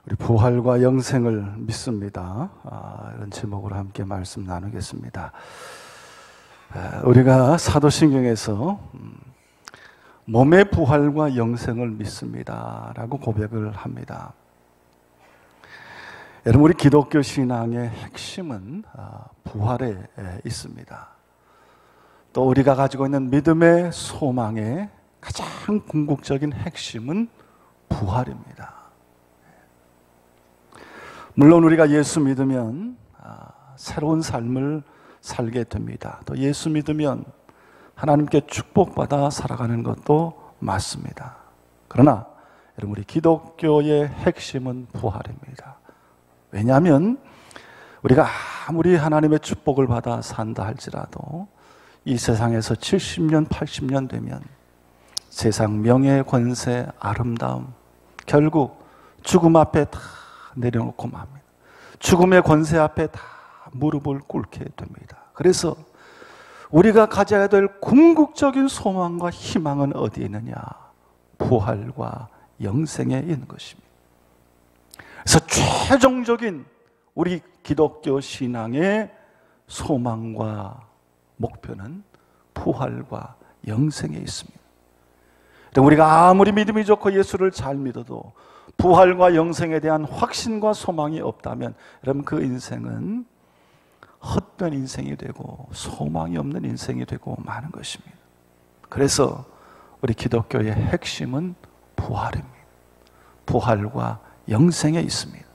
우리 부활과 영생을 믿습니다. 이런 제목으로 함께 말씀 나누겠습니다. 우리가 사도신경에서 몸의 부활과 영생을 믿습니다 라고 고백을 합니다. 여러분, 우리 기독교 신앙의 핵심은 부활에 있습니다. 또 우리가 가지고 있는 믿음의 소망의 가장 궁극적인 핵심은 부활입니다. 물론 우리가 예수 믿으면 새로운 삶을 살게 됩니다. 또 예수 믿으면 하나님께 축복받아 살아가는 것도 맞습니다. 그러나 여러분, 우리 기독교의 핵심은 부활입니다. 왜냐하면 우리가 아무리 하나님의 축복을 받아 산다 할지라도 이 세상에서 70년, 80년 되면 세상 명예, 권세, 아름다움 결국 죽음 앞에 다 내려놓고 맙니다. 죽음의 권세 앞에 다 무릎을 꿇게 됩니다. 그래서 우리가 가져야 될 궁극적인 소망과 희망은 어디에 있느냐? 부활과 영생에 있는 것입니다. 그래서 최종적인 우리 기독교 신앙의 소망과 목표는 부활과 영생에 있습니다. 우리가 아무리 믿음이 좋고 예수를 잘 믿어도 부활과 영생에 대한 확신과 소망이 없다면 여러분, 그 인생은 헛된 인생이 되고 소망이 없는 인생이 되고 마는 것입니다. 그래서 우리 기독교의 핵심은 부활입니다. 부활과 영생에 있습니다.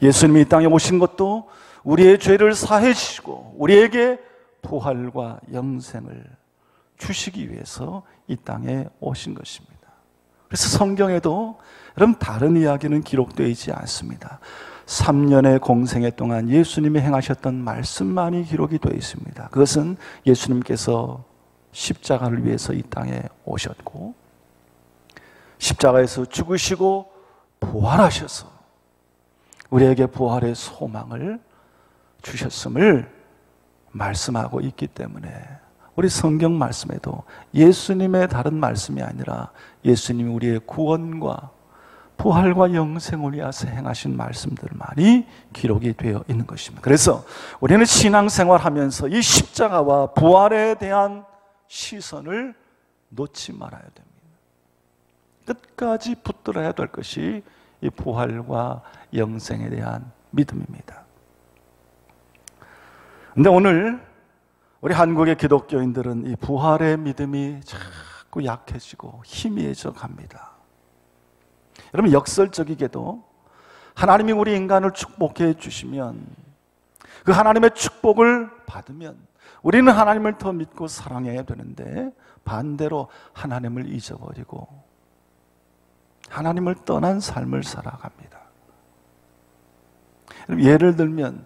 예수님이 이 땅에 오신 것도 우리의 죄를 사해 주시고 우리에게 부활과 영생을 주시기 위해서 이 땅에 오신 것입니다. 그래서 성경에도 여러분, 다른 이야기는 기록되어 있지 않습니다. 3년의 공생애 동안 예수님이 행하셨던 말씀만이 기록이 되어 있습니다. 그것은 예수님께서 십자가를 위해서 이 땅에 오셨고 십자가에서 죽으시고 부활하셔서 우리에게 부활의 소망을 주셨음을 말씀하고 있기 때문에 우리 성경 말씀에도 예수님의 다른 말씀이 아니라 예수님이 우리의 구원과 부활과 영생을 위해서 행하신 말씀들만이 기록이 되어 있는 것입니다. 그래서 우리는 신앙생활하면서 이 십자가와 부활에 대한 시선을 놓지 말아야 됩니다. 끝까지 붙들어야 될 것이 이 부활과 영생에 대한 믿음입니다. 그런데 오늘 우리 한국의 기독교인들은 이 부활의 믿음이 자꾸 약해지고 희미해져 갑니다. 여러분, 역설적이게도 하나님이 우리 인간을 축복해 주시면 그 하나님의 축복을 받으면 우리는 하나님을 더 믿고 사랑해야 되는데 반대로 하나님을 잊어버리고 하나님을 떠난 삶을 살아갑니다. 예를 들면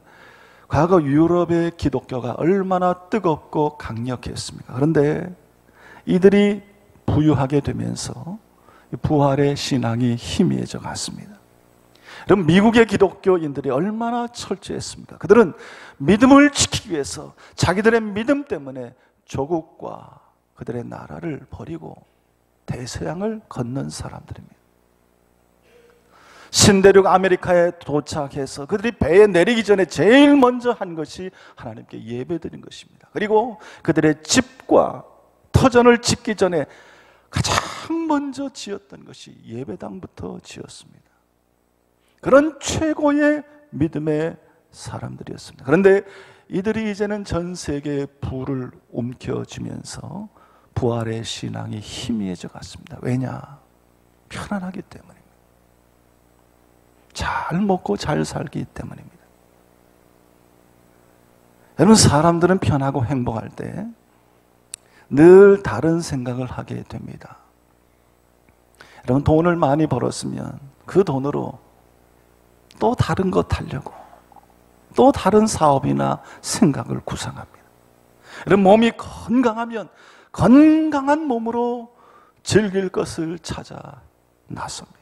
과거 유럽의 기독교가 얼마나 뜨겁고 강력했습니까? 그런데 이들이 부유하게 되면서 부활의 신앙이 희미해져 갔습니다. 그럼 미국의 기독교인들이 얼마나 철저했습니까? 그들은 믿음을 지키기 위해서 자기들의 믿음 때문에 조국과 그들의 나라를 버리고 대서양을 건넌 사람들입니다. 신대륙 아메리카에 도착해서 그들이 배에 내리기 전에 제일 먼저 한 것이 하나님께 예배드린 것입니다. 그리고 그들의 집과 터전을 짓기 전에 가장 먼저 지었던 것이 예배당부터 지었습니다. 그런 최고의 믿음의 사람들이었습니다. 그런데 이들이 이제는 전 세계의 부를 움켜쥐면서 부활의 신앙이 희미해져 갔습니다. 왜냐? 편안하기 때문입니다. 잘 먹고 잘 살기 때문입니다. 여러분, 사람들은 편하고 행복할 때 늘 다른 생각을 하게 됩니다. 여러분, 돈을 많이 벌었으면 그 돈으로 또 다른 것 하려고 또 다른 사업이나 생각을 구상합니다. 여러분, 몸이 건강하면 건강한 몸으로 즐길 것을 찾아 나섭니다.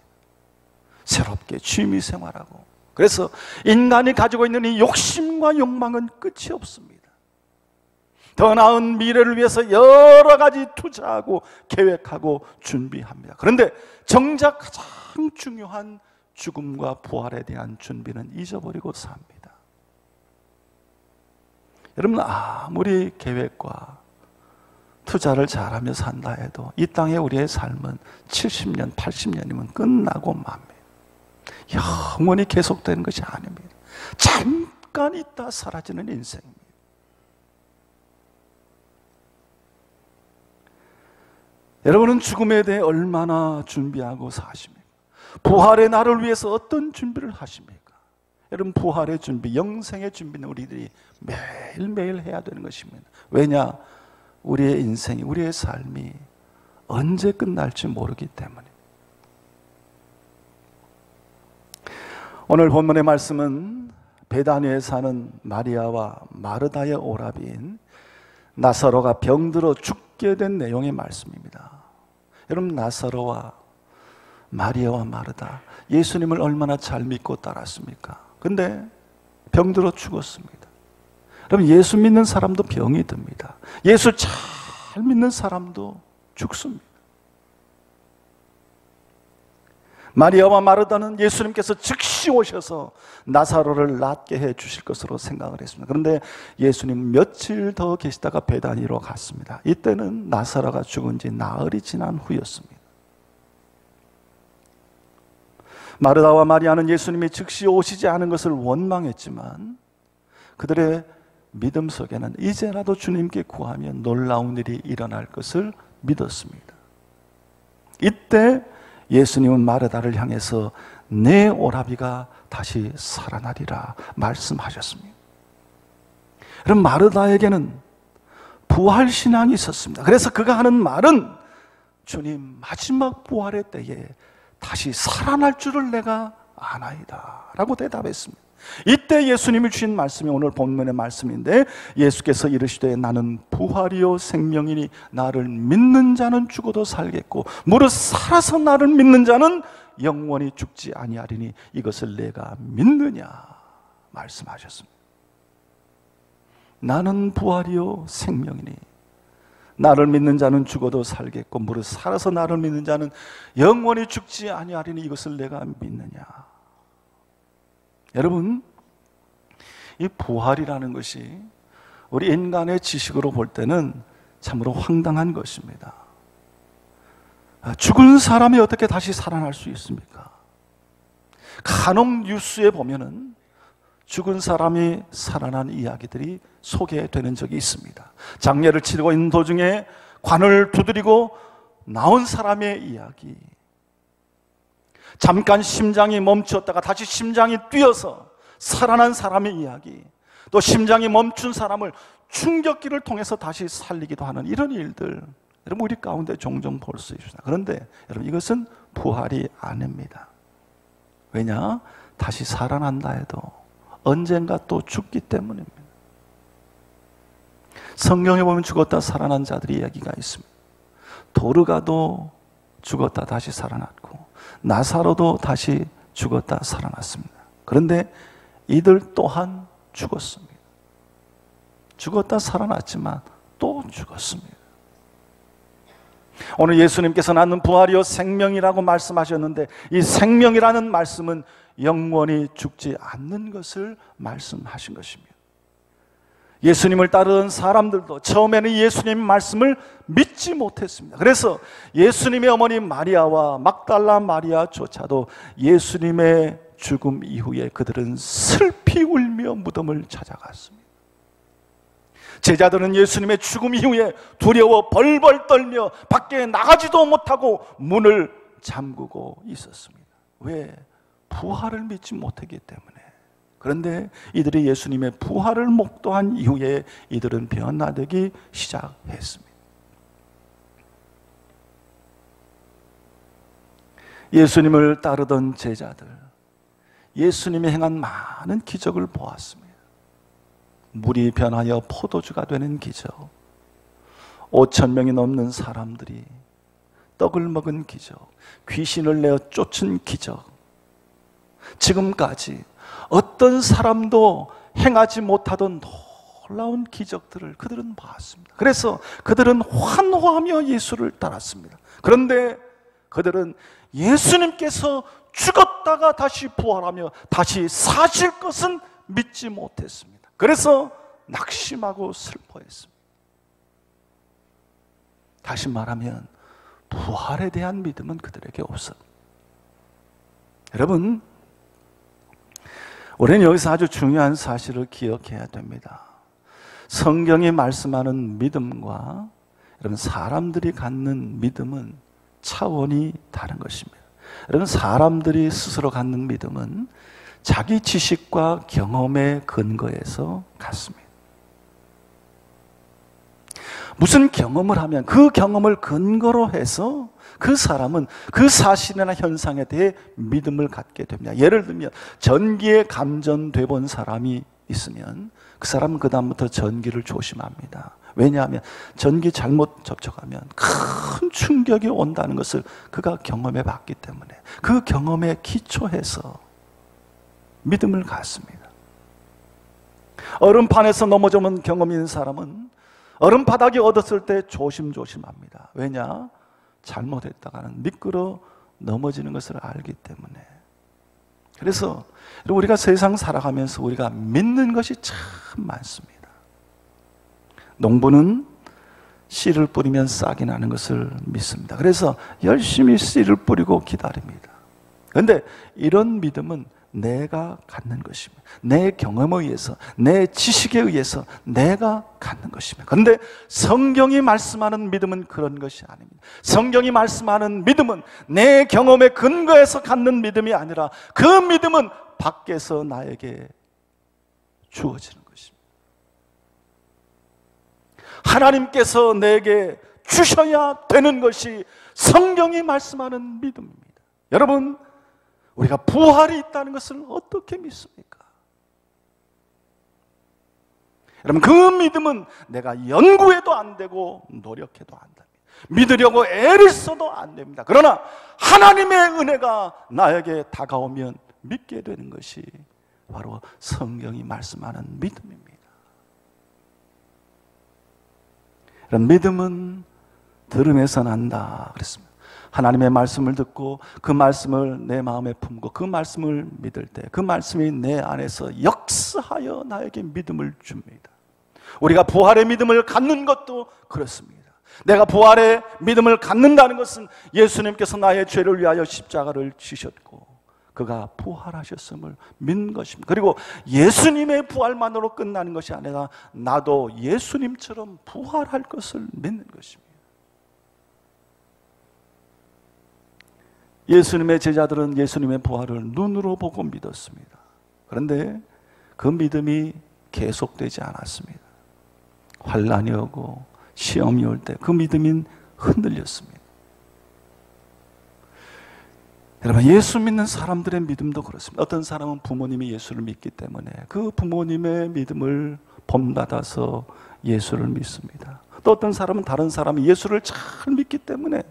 새롭게 취미 생활하고. 그래서 인간이 가지고 있는 이 욕심과 욕망은 끝이 없습니다. 더 나은 미래를 위해서 여러 가지 투자하고 계획하고 준비합니다. 그런데 정작 가장 중요한 죽음과 부활에 대한 준비는 잊어버리고 삽니다. 여러분, 아무리 계획과 투자를 잘하며 산다 해도 이 땅에 우리의 삶은 70년, 80년이면 끝나고 맙니다. 영원히 계속되는 것이 아닙니다. 잠깐 있다 사라지는 인생입니다. 여러분은 죽음에 대해 얼마나 준비하고 사십니까? 부활의 날을 위해서 어떤 준비를 하십니까? 여러분, 부활의 준비, 영생의 준비는 우리들이 매일매일 해야 되는 것입니다. 왜냐? 우리의 인생이, 우리의 삶이 언제 끝날지 모르기 때문에. 오늘 본문의 말씀은 베다니에 사는 마리아와 마르다의 오라비인 나사로가 병들어 죽게 된 내용의 말씀입니다. 여러분, 나사로와 마리아와 마르다, 예수님을 얼마나 잘 믿고 따랐습니까? 근데 병들어 죽었습니다. 여러분, 예수 믿는 사람도 병이 듭니다. 예수 잘 믿는 사람도 죽습니다. 마리아와 마르다는 예수님께서 즉시 오셔서 나사로를 낫게 해 주실 것으로 생각을 했습니다. 그런데 예수님 며칠 더 계시다가 베다니로 갔습니다. 이때는 나사로가 죽은 지 나흘이 지난 후였습니다. 마르다와 마리아는 예수님이 즉시 오시지 않은 것을 원망했지만 그들의 믿음 속에는 이제라도 주님께 구하면 놀라운 일이 일어날 것을 믿었습니다. 이때 예수님은 마르다를 향해서 내 오라비가 다시 살아나리라 말씀하셨습니다. 여러분, 마르다에게는 부활신앙이 있었습니다. 그래서 그가 하는 말은 주님, 마지막 부활의 때에 다시 살아날 줄을 내가 아나이다 라고 대답했습니다. 이때 예수님이 주신 말씀이 오늘 본문의 말씀인데, 예수께서 이르시되 나는 부활이요 생명이니 나를 믿는 자는 죽어도 살겠고 무릇 살아서 나를 믿는 자는 영원히 죽지 아니하리니 이것을 내가 믿느냐 말씀하셨습니다. 나는 부활이요 생명이니 나를 믿는 자는 죽어도 살겠고 무릇 살아서 나를 믿는 자는 영원히 죽지 아니하리니 이것을 내가 믿느냐. 여러분, 이 부활이라는 것이 우리 인간의 지식으로 볼 때는 참으로 황당한 것입니다. 죽은 사람이 어떻게 다시 살아날 수 있습니까? 간혹 뉴스에 보면은 죽은 사람이 살아난 이야기들이 소개되는 적이 있습니다. 장례를 치르고 있는 도중에 관을 두드리고 나온 사람의 이야기, 잠깐 심장이 멈추었다가 다시 심장이 뛰어서 살아난 사람의 이야기, 또 심장이 멈춘 사람을 충격기를 통해서 다시 살리기도 하는 이런 일들, 여러분, 우리 가운데 종종 볼 수 있습니다. 그런데 여러분, 이것은 부활이 아닙니다. 왜냐? 다시 살아난다 해도 언젠가 또 죽기 때문입니다. 성경에 보면 죽었다 살아난 자들의 이야기가 있습니다. 도르가도 죽었다 다시 살아났고 나사로도 다시 죽었다 살아났습니다. 그런데 이들 또한 죽었습니다. 죽었다 살아났지만 또 죽었습니다. 오늘 예수님께서 나는 부활이요 생명이라고 말씀하셨는데, 이 생명이라는 말씀은 영원히 죽지 않는 것을 말씀하신 것입니다. 예수님을 따르던 사람들도 처음에는 예수님의 말씀을 믿지 못했습니다. 그래서 예수님의 어머니 마리아와 막달라 마리아조차도 예수님의 죽음 이후에 그들은 슬피 울며 무덤을 찾아갔습니다. 제자들은 예수님의 죽음 이후에 두려워 벌벌 떨며 밖에 나가지도 못하고 문을 잠그고 있었습니다. 왜? 부활을 믿지 못했기 때문에. 그런데 이들이 예수님의 부활을 목도한 이후에 이들은 변화되기 시작했습니다. 예수님을 따르던 제자들, 예수님이 행한 많은 기적을 보았습니다. 물이 변하여 포도주가 되는 기적, 5,000명이 넘는 사람들이 떡을 먹은 기적, 귀신을 내어 쫓은 기적, 지금까지 어떤 사람도 행하지 못하던 놀라운 기적들을 그들은 봤습니다. 그래서 그들은 환호하며 예수를 따랐습니다. 그런데 그들은 예수님께서 죽었다가 다시 부활하며 다시 사실 것은 믿지 못했습니다. 그래서 낙심하고 슬퍼했습니다. 다시 말하면 부활에 대한 믿음은 그들에게 없었습니다. 여러분, 우리는 여기서 아주 중요한 사실을 기억해야 됩니다. 성경이 말씀하는 믿음과 여러분 사람들이 갖는 믿음은 차원이 다른 것입니다. 여러분, 사람들이 스스로 갖는 믿음은 자기 지식과 경험의 근거에서 갖습니다. 무슨 경험을 하면 그 경험을 근거로 해서 그 사람은 그 사실이나 현상에 대해 믿음을 갖게 됩니다. 예를 들면 전기에 감전돼 본 사람이 있으면 그 사람은 그 다음부터 전기를 조심합니다. 왜냐하면 전기 잘못 접촉하면 큰 충격이 온다는 것을 그가 경험해 봤기 때문에 그 경험에 기초해서 믿음을 갖습니다. 얼음판에서 넘어져본 경험이 있는 사람은 얼음 바닥이 얻었을 때 조심조심합니다. 왜냐? 잘못했다가는 미끄러 넘어지는 것을 알기 때문에. 그래서 우리가 세상 살아가면서 우리가 믿는 것이 참 많습니다. 농부는 씨를 뿌리면 싹이 나는 것을 믿습니다. 그래서 열심히 씨를 뿌리고 기다립니다. 그런데 이런 믿음은 내가 갖는 것입니다. 내 경험에 의해서, 내 지식에 의해서 내가 갖는 것입니다. 그런데 성경이 말씀하는 믿음은 그런 것이 아닙니다. 성경이 말씀하는 믿음은 내 경험에 근거해서 갖는 믿음이 아니라 그 믿음은 밖에서 나에게 주어지는 것입니다. 하나님께서 내게 주셔야 되는 것이 성경이 말씀하는 믿음입니다. 여러분, 우리가 부활이 있다는 것을 어떻게 믿습니까? 여러분, 그 믿음은 내가 연구해도 안 되고 노력해도 안 됩니다. 믿으려고 애를 써도 안 됩니다. 그러나 하나님의 은혜가 나에게 다가오면 믿게 되는 것이 바로 성경이 말씀하는 믿음입니다. 이런 믿음은 들음에서 난다 그랬습니다. 하나님의 말씀을 듣고 그 말씀을 내 마음에 품고 그 말씀을 믿을 때 그 말씀이 내 안에서 역사하여 나에게 믿음을 줍니다. 우리가 부활의 믿음을 갖는 것도 그렇습니다. 내가 부활의 믿음을 갖는다는 것은 예수님께서 나의 죄를 위하여 십자가를 지셨고 그가 부활하셨음을 믿는 것입니다. 그리고 예수님의 부활만으로 끝나는 것이 아니라 나도 예수님처럼 부활할 것을 믿는 것입니다. 예수님의 제자들은 예수님의 부활을 눈으로 보고 믿었습니다. 그런데 그 믿음이 계속되지 않았습니다. 환난이 오고 시험이 올 때 그 믿음이 흔들렸습니다. 여러분, 예수 믿는 사람들의 믿음도 그렇습니다. 어떤 사람은 부모님이 예수를 믿기 때문에 그 부모님의 믿음을 본받아서 예수를 믿습니다. 또 어떤 사람은 다른 사람이 예수를 잘 믿기 때문에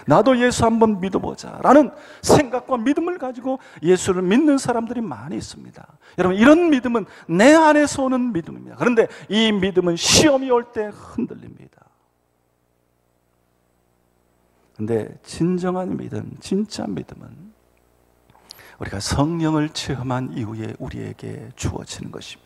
나도 예수 한번 믿어보자 라는 생각과 믿음을 가지고 예수를 믿는 사람들이 많이 있습니다. 여러분, 이런 믿음은 내 안에서 오는 믿음입니다. 그런데 이 믿음은 시험이 올 때 흔들립니다. 그런데 진정한 믿음, 진짜 믿음은 우리가 성령을 체험한 이후에 우리에게 주어지는 것입니다.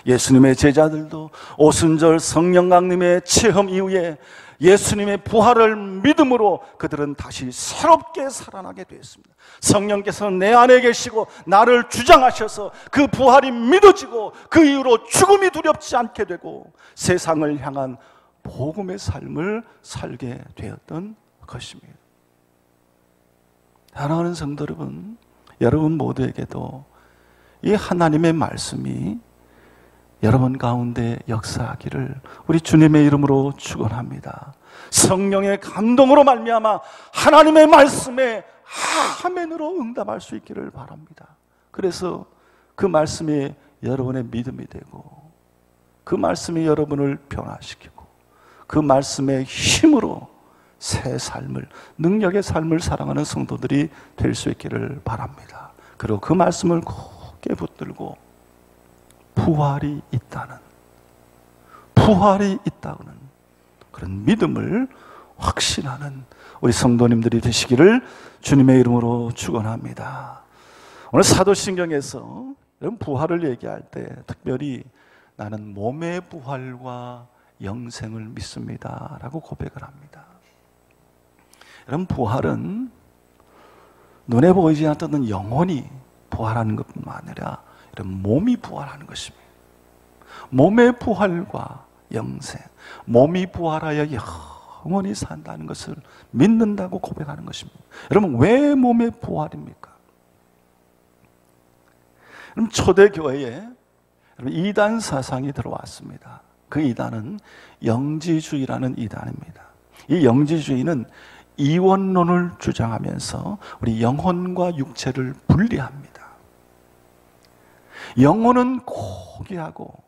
예수님의 제자들도 오순절 성령 강림의 체험 이후에 예수님의 부활을 믿음으로 그들은 다시 새롭게 살아나게 되었습니다. 성령께서는 내 안에 계시고 나를 주장하셔서 그 부활이 믿어지고 그 이후로 죽음이 두렵지 않게 되고 세상을 향한 복음의 삶을 살게 되었던 것입니다. 사랑하는 성도 여러분, 여러분 모두에게도 이 하나님의 말씀이 여러분 가운데 역사하기를 우리 주님의 이름으로 축원합니다. 성령의 감동으로 말미암아 하나님의 말씀에 아멘으로 응답할 수 있기를 바랍니다. 그래서 그 말씀이 여러분의 믿음이 되고 그 말씀이 여러분을 변화시키고 그 말씀의 힘으로 새 삶을, 능력의 삶을 살아가는 성도들이 될 수 있기를 바랍니다. 그리고 그 말씀을 굳게 붙들고 부활이 있다는 그런 믿음을 확신하는 우리 성도님들이 되시기를 주님의 이름으로 축원합니다. 오늘 사도신경에서 이런 부활을 얘기할 때 특별히 나는 몸의 부활과 영생을 믿습니다 라고 고백을 합니다. 이런 부활은 눈에 보이지 않던 영혼이 부활하는 것뿐만 아니라 이런 몸이 부활하는 것입니다. 몸의 부활과 영생, 몸이 부활하여 영원히 산다는 것을 믿는다고 고백하는 것입니다. 여러분, 왜 몸의 부활입니까? 그럼 초대교회에 이단 사상이 들어왔습니다. 그 이단은 영지주의라는 이단입니다. 이 영지주의는 이원론을 주장하면서 우리 영혼과 육체를 분리합니다. 영혼은 고귀하고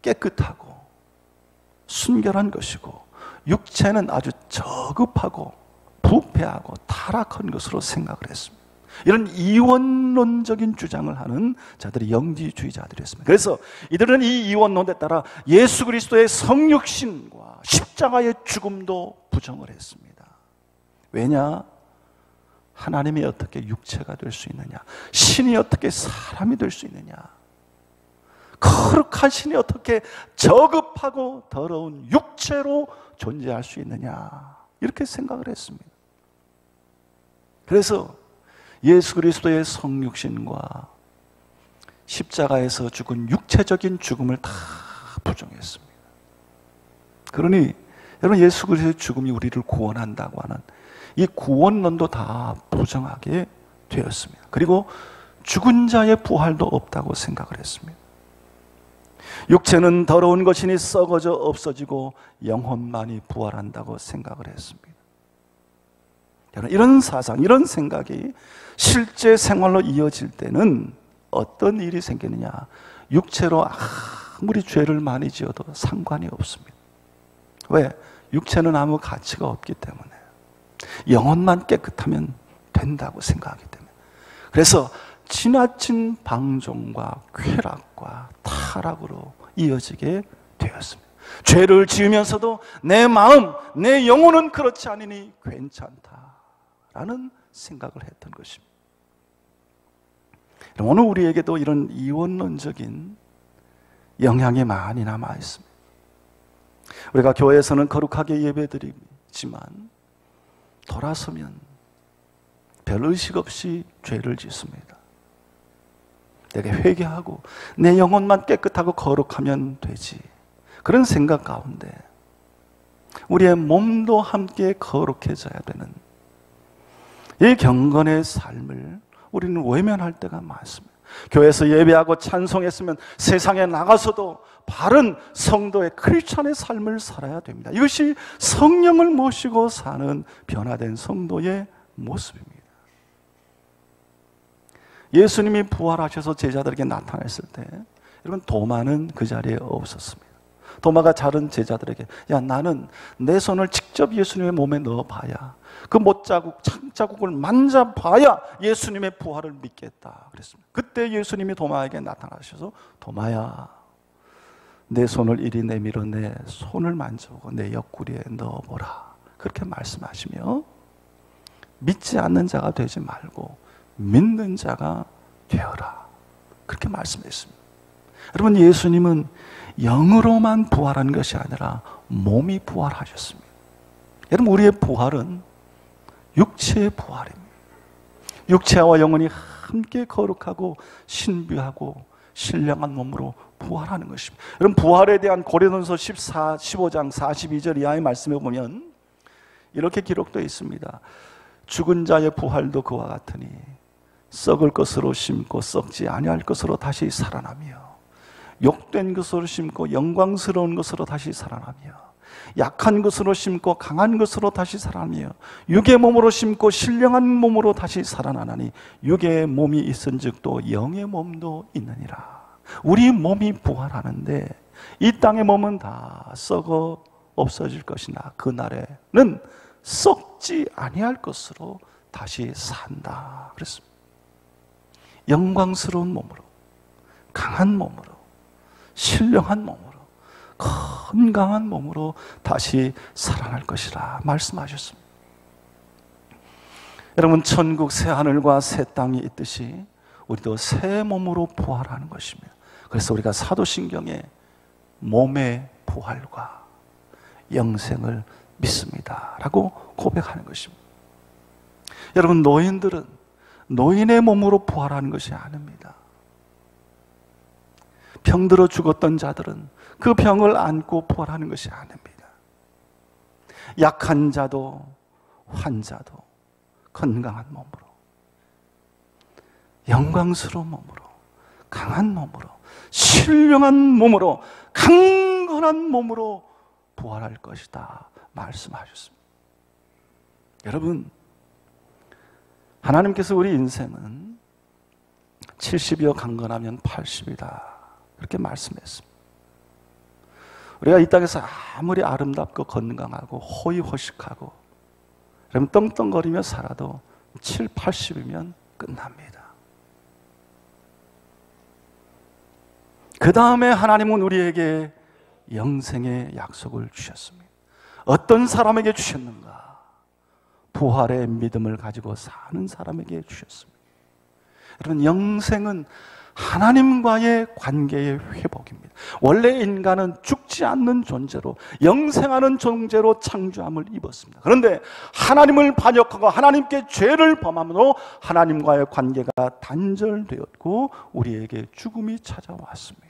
깨끗하고 순결한 것이고 육체는 아주 저급하고 부패하고 타락한 것으로 생각을 했습니다. 이런 이원론적인 주장을 하는 자들이 영지주의자들이었습니다. 그래서 이들은 이 이원론에 따라 예수 그리스도의 성육신과 십자가의 죽음도 부정을 했습니다. 왜냐? 하나님이 어떻게 육체가 될 수 있느냐? 신이 어떻게 사람이 될 수 있느냐? 거룩한 신이 어떻게 저급하고 더러운 육체로 존재할 수 있느냐? 이렇게 생각을 했습니다. 그래서 예수 그리스도의 성육신과 십자가에서 죽은 육체적인 죽음을 다 부정했습니다. 그러니 여러분, 예수 그리스도의 죽음이 우리를 구원한다고 하는 이 구원론도 다 부정하게 되었습니다. 그리고 죽은 자의 부활도 없다고 생각을 했습니다. 육체는 더러운 것이니 썩어져 없어지고 영혼만이 부활한다고 생각을 했습니다. 이런 사상, 이런 생각이 실제 생활로 이어질 때는 어떤 일이 생기느냐? 육체로 아무리 죄를 많이 지어도 상관이 없습니다. 왜? 육체는 아무 가치가 없기 때문에. 영혼만 깨끗하면 된다고 생각하기 때문에. 그래서 지나친 방종과 쾌락과 타락으로 이어지게 되었습니다. 죄를 지으면서도 내 마음, 내 영혼은 그렇지 않으니 괜찮다라는 생각을 했던 것입니다. 오늘 우리에게도 이런 이원론적인 영향이 많이 남아 있습니다. 우리가 교회에서는 거룩하게 예배드리지만 돌아서면 별 의식 없이 죄를 짓습니다. 내가 회개하고 내 영혼만 깨끗하고 거룩하면 되지, 그런 생각 가운데 우리의 몸도 함께 거룩해져야 되는 이 경건의 삶을 우리는 외면할 때가 많습니다. 교회에서 예배하고 찬송했으면 세상에 나가서도 바른 성도의 크리스찬의 삶을 살아야 됩니다. 이것이 성령을 모시고 사는 변화된 성도의 모습입니다. 예수님이 부활하셔서 제자들에게 나타났을 때 여러분, 도마는 그 자리에 없었습니다. 도마가 다른 제자들에게, 야, 나는 내 손을 직접 예수님의 몸에 넣어봐야, 그 못자국, 창자국을 만져봐야 예수님의 부활을 믿겠다 그랬습니다. 그때 예수님이 도마에게 나타나셔서, 도마야, 내 손을 이리 내밀어 내 손을 만져보고 내 옆구리에 넣어보라, 그렇게 말씀하시며 믿지 않는 자가 되지 말고 믿는 자가 되어라, 그렇게 말씀했습니다. 여러분, 예수님은 영으로만 부활한 것이 아니라 몸이 부활하셨습니다. 여러분, 우리의 부활은 육체의 부활입니다. 육체와 영혼이 함께 거룩하고 신비하고 신령한 몸으로 부활하는 것입니다. 여러분, 부활에 대한 고린도전서 15장 42절 이하의 말씀에 보면 이렇게 기록되어 있습니다. 죽은 자의 부활도 그와 같으니 썩을 것으로 심고 썩지 아니할 것으로 다시 살아나며, 욕된 것으로 심고 영광스러운 것으로 다시 살아나며, 약한 것으로 심고 강한 것으로 다시 살아나며, 육의 몸으로 심고 신령한 몸으로 다시 살아나나니 육의 몸이 있은즉 또 영의 몸도 있느니라. 우리 몸이 부활하는데 이 땅의 몸은 다 썩어 없어질 것이나 그날에는 썩지 아니할 것으로 다시 산다 그랬습니다. 영광스러운 몸으로, 강한 몸으로, 신령한 몸으로, 건강한 몸으로 다시 살아날 것이라 말씀하셨습니다. 여러분, 천국 새 하늘과 새 땅이 있듯이 우리도 새 몸으로 부활하는 것입니다. 그래서 우리가 사도신경에 몸의 부활과 영생을 믿습니다 라고 고백하는 것입니다. 여러분, 노인들은 노인의 몸으로 부활하는 것이 아닙니다. 병들어 죽었던 자들은 그 병을 안고 부활하는 것이 아닙니다. 약한 자도 환자도 건강한 몸으로, 영광스러운 몸으로, 강한 몸으로, 신령한 몸으로, 강건한 몸으로 부활할 것이다 말씀하셨습니다. 여러분, 하나님께서 우리 인생은 70이여 강건하면 80이다 그렇게 말씀했습니다. 우리가 이 땅에서 아무리 아름답고 건강하고 호의호식하고 그럼 떵떵거리며 살아도 7, 80이면 끝납니다. 그 다음에 하나님은 우리에게 영생의 약속을 주셨습니다. 어떤 사람에게 주셨는가? 부활의 믿음을 가지고 사는 사람에게 주셨습니다. 여러분, 영생은 하나님과의 관계의 회복입니다. 원래 인간은 죽지 않는 존재로, 영생하는 존재로 창조함을 입었습니다. 그런데 하나님을 반역하고 하나님께 죄를 범함으로 하나님과의 관계가 단절되었고 우리에게 죽음이 찾아왔습니다.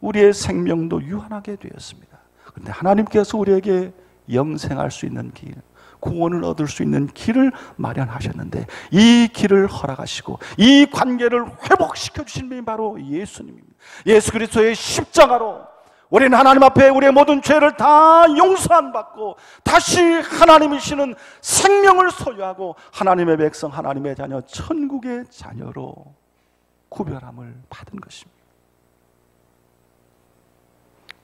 우리의 생명도 유한하게 되었습니다. 그런데 하나님께서 우리에게 영생할 수 있는 길, 구원을 얻을 수 있는 길을 마련하셨는데 이 길을 허락하시고 이 관계를 회복시켜 주신 분이 바로 예수님입니다. 예수 그리스도의 십자가로 우리는 하나님 앞에 우리의 모든 죄를 다 용서한 받고 다시 하나님이시는 생명을 소유하고 하나님의 백성, 하나님의 자녀, 천국의 자녀로 구별함을 받은 것입니다.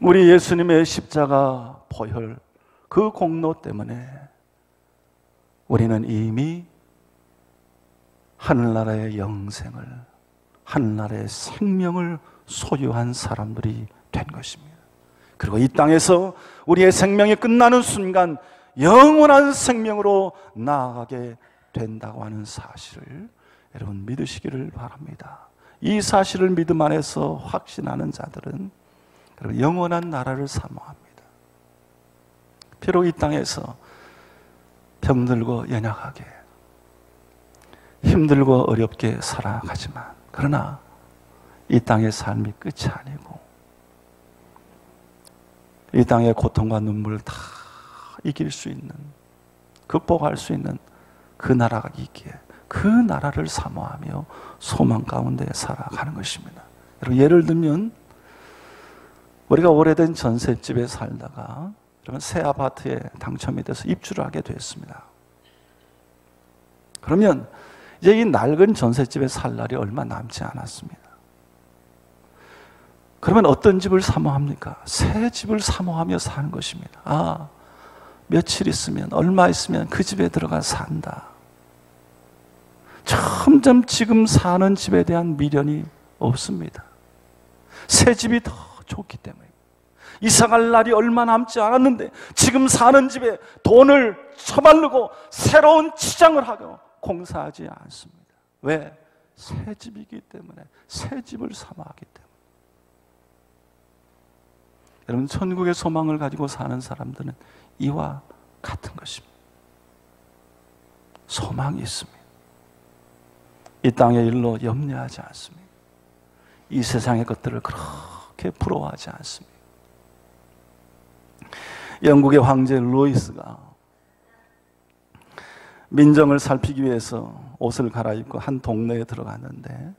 우리 예수님의 십자가 보혈, 그 공로 때문에 우리는 이미 하늘나라의 영생을, 하늘나라의 생명을 소유한 사람들이 된 것입니다. 그리고 이 땅에서 우리의 생명이 끝나는 순간 영원한 생명으로 나아가게 된다고 하는 사실을 여러분 믿으시기를 바랍니다. 이 사실을 믿음 안에서 확신하는 자들은 영원한 나라를 사모합니다. 비록 이 땅에서 병들고 연약하게 힘들고 어렵게 살아가지만 그러나 이 땅의 삶이 끝이 아니고 이 땅의 고통과 눈물을 다 이길 수 있는, 극복할 수 있는 그 나라가 있기에 그 나라를 사모하며 소망 가운데 살아가는 것입니다. 여러분, 예를 들면 우리가 오래된 전셋집에 살다가 그러면 새 아파트에 당첨이 돼서 입주를 하게 됐습니다. 그러면 이제 이 낡은 전셋집에 살 날이 얼마 남지 않았습니다. 그러면 어떤 집을 사모합니까? 새 집을 사모하며 사는 것입니다. 아, 며칠 있으면, 얼마 있으면 그 집에 들어가 산다. 점점 지금 사는 집에 대한 미련이 없습니다. 새 집이 더 좋기 때문에. 이사갈 날이 얼마 남지 않았는데 지금 사는 집에 돈을 처바르고 새로운 치장을 하고 공사하지 않습니다. 왜? 새 집이기 때문에, 새 집을 사모하기 때문에. 여러분, 천국의 소망을 가지고 사는 사람들은 이와 같은 것입니다. 소망이 있습니다. 이 땅의 일로 염려하지 않습니다. 이 세상의 것들을 그렇게 부러워하지 않습니다. 영국의 황제 루이스가 민정을 살피기 위해서 옷을 갈아입고 한 동네에 들어갔는데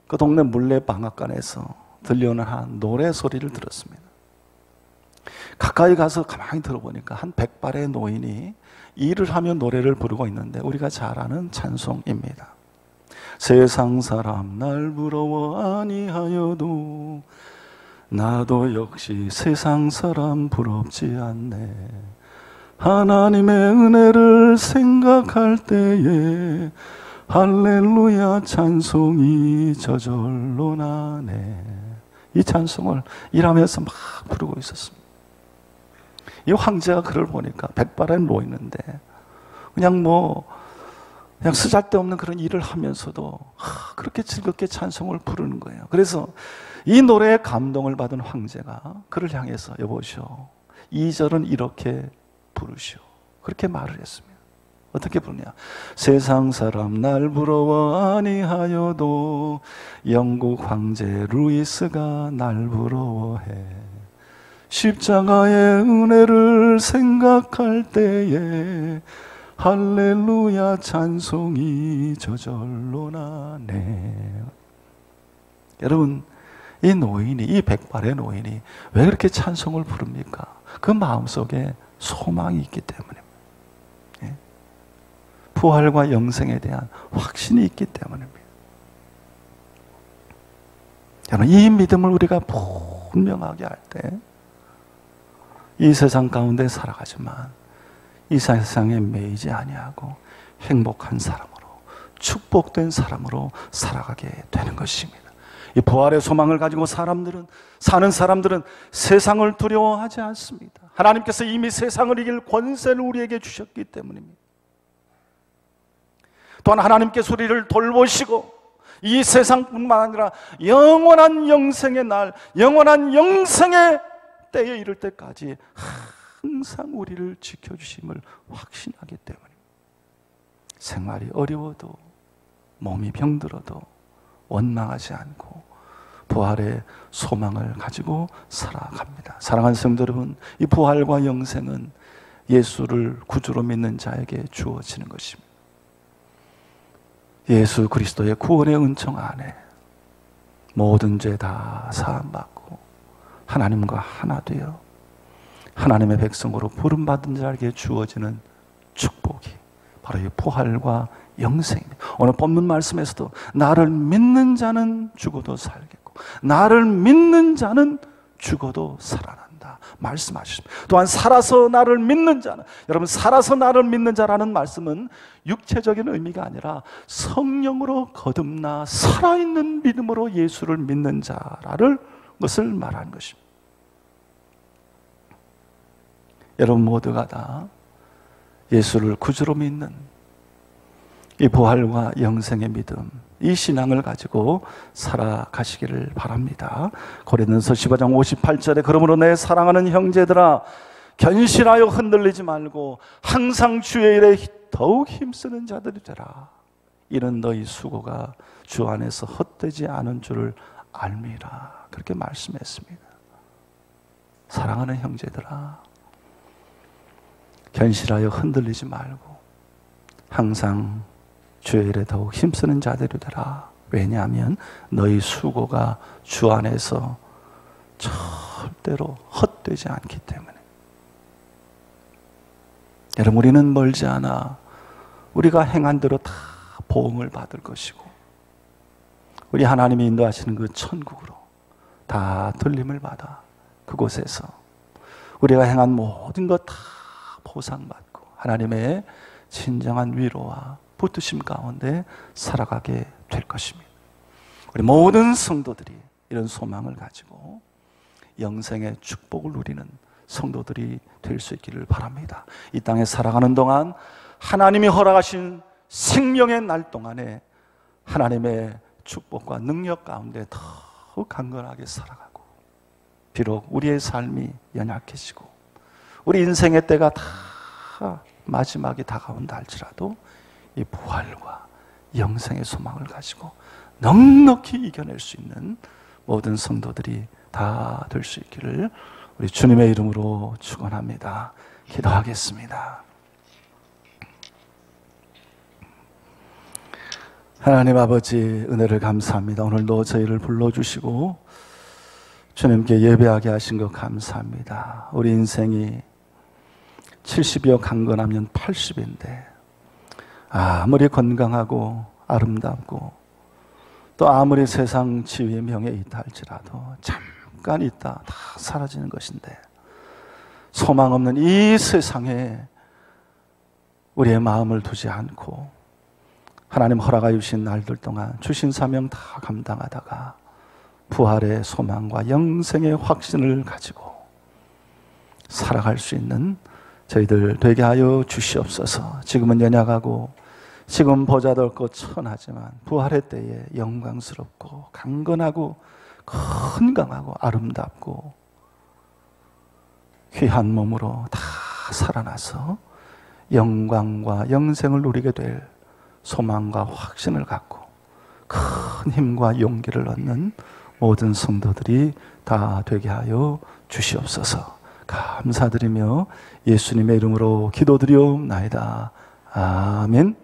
그 동네 물레방앗간에서 들려오는 한 노래 소리를 들었습니다. 가까이 가서 가만히 들어보니까 한 백발의 노인이 일을 하며 노래를 부르고 있는데 우리가 잘 아는 찬송입니다. 세상 사람 날 부러워 아니하여도 나도 역시 세상 사람 부럽지 않네. 하나님의 은혜를 생각할 때에 할렐루야 찬송이 저절로 나네. 이 찬송을 일하면서 막 부르고 있었습니다. 이 황제가 그를 보니까 백발에 놓였는데 그냥 쓰잘데없는 그런 일을 하면서도 그렇게 즐겁게 찬송을 부르는 거예요. 그래서 이 노래에 감동을 받은 황제가 그를 향해서 여보시오, 2절은 이렇게 부르시오, 그렇게 말을 했습니다. 어떻게 부르냐? 세상 사람 날 부러워 아니하여도 영국 황제 루이스가 날 부러워해. 십자가의 은혜를 생각할 때에 할렐루야 찬송이 저절로 나네. 여러분, 이 백발의 노인이 왜 그렇게 찬송을 부릅니까? 그 마음속에 소망이 있기 때문입니다. 부활과 영생에 대한 확신이 있기 때문입니다. 여러분, 이 믿음을 우리가 분명하게 할 때 이 세상 가운데 살아가지만 이 세상에 매이지 아니하고 행복한 사람으로, 축복된 사람으로 살아가게 되는 것입니다. 이 부활의 소망을 가지고 사는 사람들은 세상을 두려워하지 않습니다. 하나님께서 이미 세상을 이길 권세를 우리에게 주셨기 때문입니다. 또한 하나님께서 우리를 돌보시고 이 세상뿐만 아니라 영원한 영생의 날, 영원한 영생의 때에 이를 때까지 항상 우리를 지켜주심을 확신하기 때문입니다. 생활이 어려워도, 몸이 병들어도 원망하지 않고 부활의 소망을 가지고 살아갑니다. 사랑하는 성도 여러분, 이 부활과 영생은 예수를 구주로 믿는 자에게 주어지는 것입니다. 예수 그리스도의 구원의 은총 안에 모든 죄 다 사함받고 하나님과 하나 되어 하나님의 백성으로 부름받은 자에게 주어지는 축복이 바로 이 부활과 영생입니다. 오늘 본문 말씀에서도 나를 믿는 자는 죽어도 살겠고 나를 믿는 자는 죽어도 살아난다 말씀하십니다. 또한 살아서 나를 믿는 자는, 여러분, 살아서 나를 믿는 자라는 말씀은 육체적인 의미가 아니라 성령으로 거듭나 살아있는 믿음으로 예수를 믿는 자라를 것을 말하는 것입니다. 여러분 모두가 다 예수를 구주로 믿는 이 부활과 영생의 믿음, 이 신앙을 가지고 살아가시기를 바랍니다. 고린도서 15장 58절에 그러므로 내 사랑하는 형제들아 견실하여 흔들리지 말고 항상 주의 일에 더욱 힘쓰는 자들이 되라. 이는 너희 수고가 주 안에서 헛되지 않은 줄을 알미라. 그렇게 말씀했습니다. 사랑하는 형제들아, 견실하여 흔들리지 말고 항상 주의 일에 더욱 힘쓰는 자들이 되라. 왜냐하면 너희 수고가 주 안에서 절대로 헛되지 않기 때문에. 여러분, 우리는 멀지 않아 우리가 행한 대로 다 보응을 받을 것이고 우리 하나님이 인도하시는 그 천국으로 다 들림을 받아 그곳에서 우리가 행한 모든 것 다 보상받고 하나님의 진정한 위로와 붙드심 가운데 살아가게 될 것입니다. 우리 모든 성도들이 이런 소망을 가지고 영생의 축복을 누리는 성도들이 될 수 있기를 바랍니다. 이 땅에 살아가는 동안 하나님이 허락하신 생명의 날 동안에 하나님의 축복과 능력 가운데 더욱 강건하게 살아가고, 비록 우리의 삶이 연약해지고 우리 인생의 때가 다 마지막이 다가온다 할지라도 이 부활과 영생의 소망을 가지고 넉넉히 이겨낼 수 있는 모든 성도들이 다 될 수 있기를 우리 주님의 이름으로 축원합니다. 기도하겠습니다. 하나님 아버지, 은혜를 감사합니다. 오늘도 저희를 불러주시고 주님께 예배하게 하신 것 감사합니다. 우리 인생이 70이여 강건하면 80인데 아무리 건강하고 아름답고 또 아무리 세상 지위의 명예에 있다 할지라도 잠깐 있다 다 사라지는 것인데, 소망 없는 이 세상에 우리의 마음을 두지 않고 하나님 허락하여 주신 날들 동안 주신 사명 다 감당하다가 부활의 소망과 영생의 확신을 가지고 살아갈 수 있는 저희들 되게 하여 주시옵소서. 지금은 연약하고 지금 보잘것없고 천하지만 부활의 때에 영광스럽고 강건하고 건강하고 아름답고 귀한 몸으로 다 살아나서 영광과 영생을 누리게 될 소망과 확신을 갖고 큰 힘과 용기를 얻는 모든 성도들이 다 되게 하여 주시옵소서. 감사드리며 예수님의 이름으로 기도드리옵나이다. 아멘.